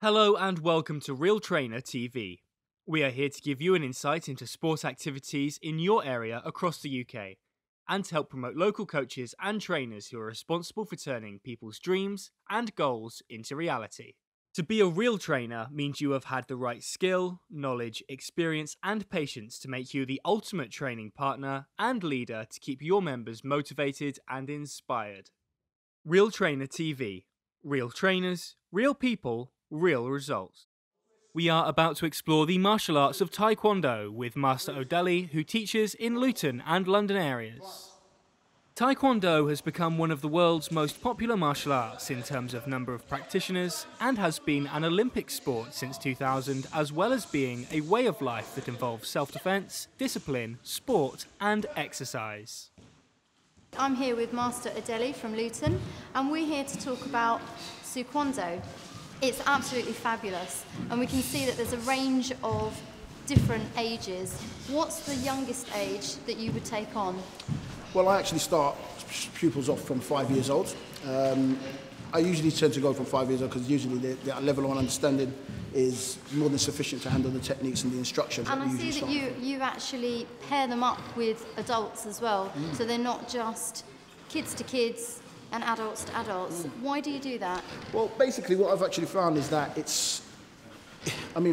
Hello and welcome to RealTrainerTV. We are here to give you an insight into sport activities in your area across the UK and to help promote local coaches and trainers who are responsible for turning people's dreams and goals into reality. To be a real trainer means you have had the right skill, knowledge, experience and patience to make you the ultimate training partner and leader to keep your members motivated and inspired. RealTrainerTV. Real trainers, real people, real results. We are about to explore the martial arts of Taekwondo with Master Odelli, who teaches in Luton and London areas. Taekwondo has become one of the world's most popular martial arts in terms of number of practitioners and has been an Olympic sport since 2000, as well as being a way of life that involves self-defense, discipline, sport and exercise. I'm here with Master Odelli from Luton and we're here to talk about Soo Kwon Do. It's absolutely fabulous and we can see that there's a range of different ages. What's the youngest age that you would take on? Well, I actually start pupils off from 5 years old. I usually tend to go from 5 years old because usually their level of understanding is more than sufficient to handle the techniques and the instructions. And I see that you actually pair them up with adults as well, so they're not just kids to kids and adults to adults. Why do you do that? Well, basically what I've actually found is that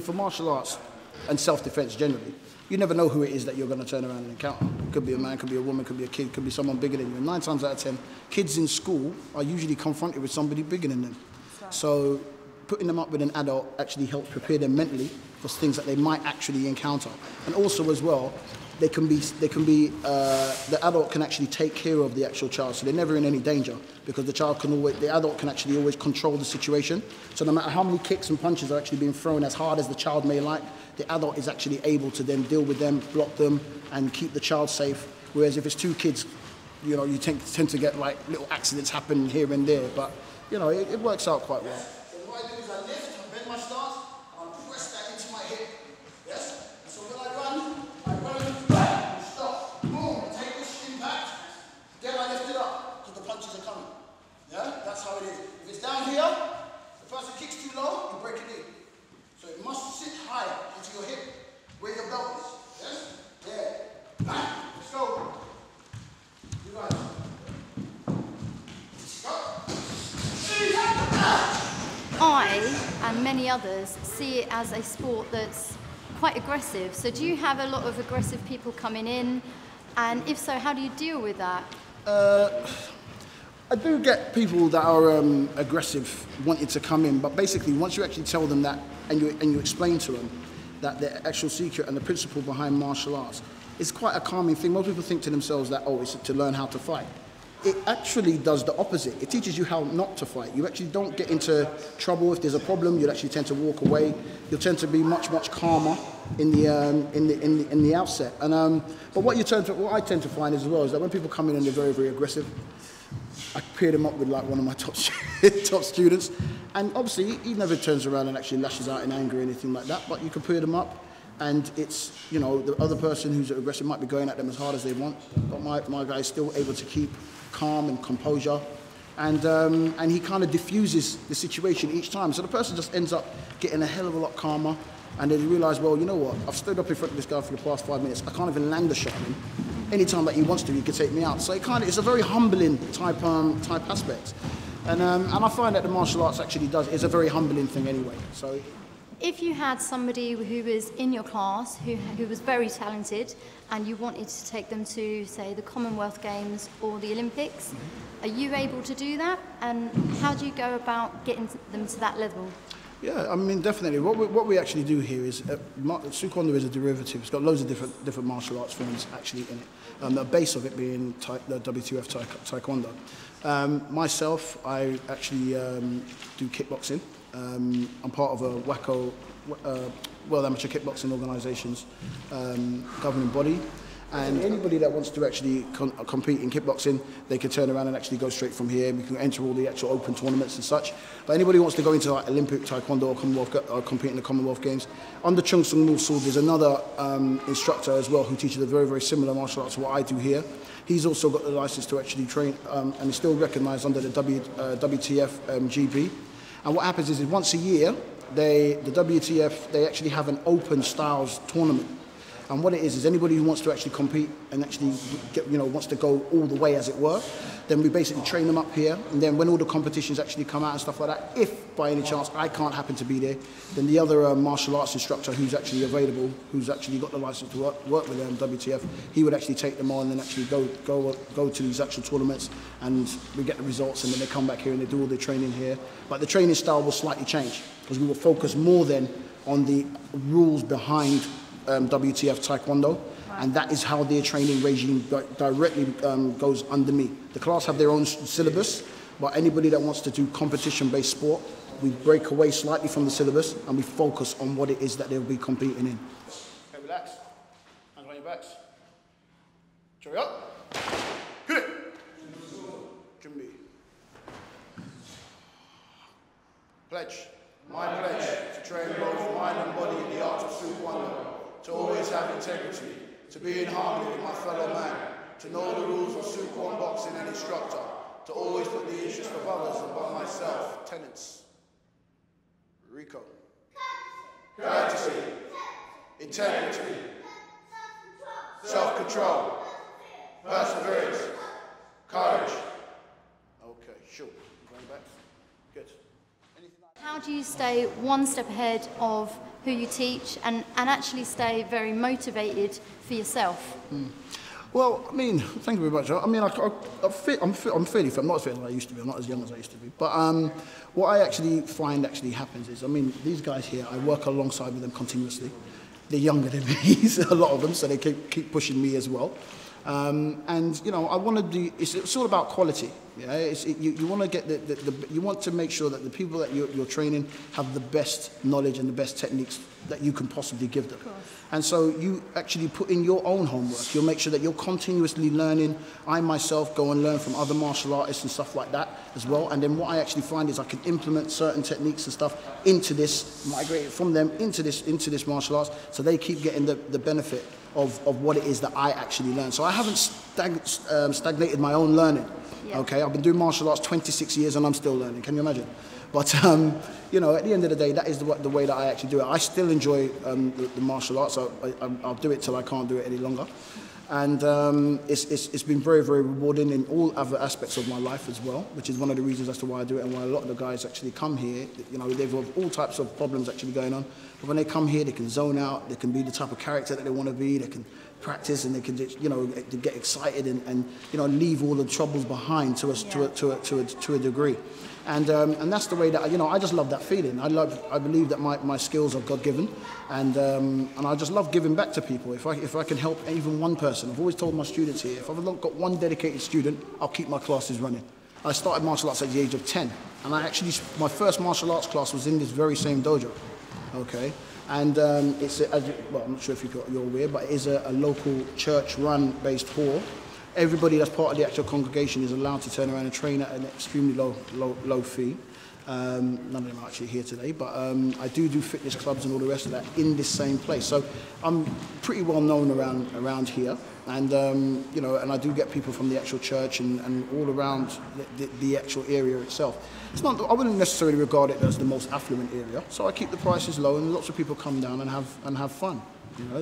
for martial arts and self-defense generally, you never know who it is that you're going to turn around and encounter. It could be a man, could be a woman, could be a kid, could be someone bigger than you. And 9 times out of 10, kids in school are usually confronted with somebody bigger than them. Right. So putting them up with an adult actually helps prepare them mentally for things that they might actually encounter. And also as well, the adult can actually take care of the actual child, so they're never in any danger because the adult can actually always control the situation. So no matter how many kicks and punches are actually being thrown as hard as the child may like, the adult is actually able to then deal with them, block them, and keep the child safe. Whereas if it's 2 kids, you tend to get like little accidents happen here and there, but it works out quite well. What I do is I lift, I bend my stance, and I press that into my hip. Yes? So when I run back, and stop, boom, I take this impact, then I lift it up, because the punches are coming. Yeah? That's how it is. If it's down here, the person kicks too low, you break it in. So it must sit higher into your hip, where your belt is. Yes? There. Bang. Let's go. You guys. I and many others see it as a sport that's quite aggressive. So do you have a lot of aggressive people coming in? And if so, how do you deal with that? I do get people that are aggressive wanting to come in, but basically once you actually tell them that and you explain to them that the actual secret and the principle behind martial arts is quite a calming thing. Most people think to themselves that, it's to learn how to fight. It actually does the opposite. It teaches you how not to fight. You actually don't get into trouble. If there's a problem, you'll actually tend to walk away. You'll tend to be much calmer in the outset. And but what I tend to find as well is that when people come in and they're very, very aggressive, I pair them up with like one of my top students, and obviously he never turns around and actually lashes out in anger or anything like that. But you can pair them up, and it's the other person who's aggressive might be going at them as hard as they want, but my guy is still able to keep calm and composure, and he kind of diffuses the situation each time. So the person just ends up getting a hell of a lot calmer, and then you realise, well, you know what? I've stood up in front of this guy for the past 5 minutes. I can't even land a shot on him. Anytime that he wants to, he can take me out. So it's a very humbling type aspect, and I find that the martial arts actually is a very humbling thing anyway. So, if you had somebody who was in your class who was very talented, and you wanted to take them to, say, the Commonwealth Games or the Olympics, are you able to do that? And how do you go about getting them to that level? Yeah, definitely. What we actually do here is Soo Kwon Do is a derivative. It's got loads of different martial arts forms actually in it. The base of it being the WTF Taekwondo. Myself, I actually do kickboxing. I'm part of a WACO, World Amateur Kickboxing Organisation's governing body. And anybody that wants to actually compete in kickboxing, they can turn around and actually go straight from here. We can enter all the actual open tournaments and such. But anybody who wants to go into like Olympic Taekwondo or Commonwealth or compete in the Commonwealth Games, under Chung Sung Moo Sul, there's another instructor as well who teaches a very, very similar martial arts to what I do here. He's also got the license to actually train and is still recognised under the WTF GB. And what happens is once a year, the WTF, they actually have an open styles tournament. And what it is anybody who wants to actually compete and actually get, wants to go all the way, as it were, then we basically train them up here. And then when all the competitions actually come out and stuff like that, if by any chance I can't happen to be there, then the other martial arts instructor who's actually available, who's actually got the license to work with WTF, he would actually take them on and actually go to these actual tournaments, and we get the results, and then they come back here and they do all their training here. But the training style will slightly change, because we will focus more then on the rules behind WTF Taekwondo, and that is how their training regime directly goes under me. The class have their own syllabus, but anybody that wants to do competition-based sport, we break away slightly from the syllabus and we focus on what it is that they'll be competing in. Okay, relax. Hands on your backs. Cherry up. Hit it. Jimmy. Pledge. My pledge to train both mind and body in the art of Soo Kwon Do, to always have integrity, to be in harmony with my fellow man, to know the rules of Soo Kwon boxing and instructor, to always put the interest of others above myself. Tenets. Rico. Courtesy. Integrity. Self-control. Perseverance. Courage. Okay, sure. Going back. Good. How do you stay one step ahead of who you teach and actually stay very motivated for yourself? Well, I mean, thank you very much. I mean, I'm fairly fit. I'm not as fit as I used to be. I'm not as young as I used to be. But what I actually find actually happens is, I mean, these guys here, I work alongside with them continuously. They're younger than me, a lot of them, so they keep pushing me as well. And I want to do. It's all about quality. Yeah, you want to get you want to make sure that the people that you're training have the best knowledge and the best techniques that you can possibly give them. And so you actually put in your own homework. You'll make sure that you're continuously learning. I myself go and learn from other martial artists and stuff like that as well. And then what I actually find is I can implement certain techniques and stuff into this, migrate it from them into this martial arts, so they keep getting the benefit of what it is that I actually learn. So I haven't stagnated my own learning. Yeah. Okay, I've been doing martial arts 26 years and I'm still learning. Can you imagine? But at the end of the day, that is the way that I actually do it. I still enjoy the martial arts. I'll do it till I can't do it any longer. And it's been very, very rewarding in all other aspects of my life as well, which is one of the reasons as to why I do it and why a lot of the guys actually come here. They've got all types of problems actually going on. But when they come here, they can zone out, they can be the type of character that they want to be, they can practice, and they can just, get excited and leave all the troubles behind to a degree. And that's the way that I just love that feeling. I believe that my skills are God-given, and I just love giving back to people. If I can help even one person, I've always told my students here, if I've not got one dedicated student, I'll keep my classes running. I started martial arts at the age of 10, and my first martial arts class was in this very same dojo. Okay, and it's I'm not sure if you're aware, but it is a local church-run based hall. Everybody that's part of the actual congregation is allowed to turn around and train at an extremely low fee. None of them are actually here today, but I do fitness clubs and all the rest of that in this same place. So I'm pretty well known around here, and and I do get people from the actual church and all around the actual area itself. It's not. I wouldn't necessarily regard it as the most affluent area, so I keep the prices low, and lots of people come down and have fun.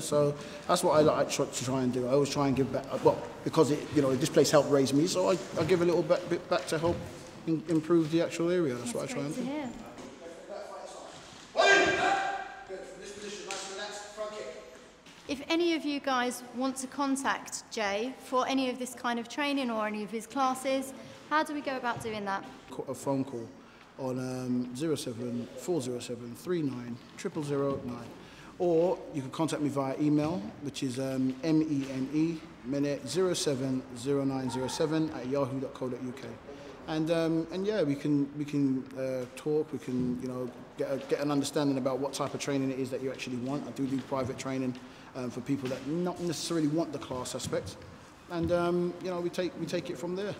So that's what I like to try and do. I always try and give back. Well, because this place helped raise me, so I give a little bit back to help improve the actual area. That's what I try and do. If any of you guys want to contact Jay for any of this kind of training or any of his classes, how do we go about doing that? A phone call on 07407 39 00009. Or you can contact me via email, which is mene070907 and yeah, we can talk. We can get an understanding about what type of training it is that you actually want. I do private training for people that not necessarily want the class aspect, and we take it from there.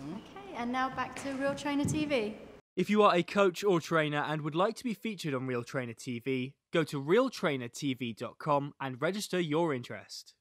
Okay, and now back to RealTrainerTV. If you are a coach or trainer and would like to be featured on RealTrainerTV, go to RealTrainerTV.com and register your interest.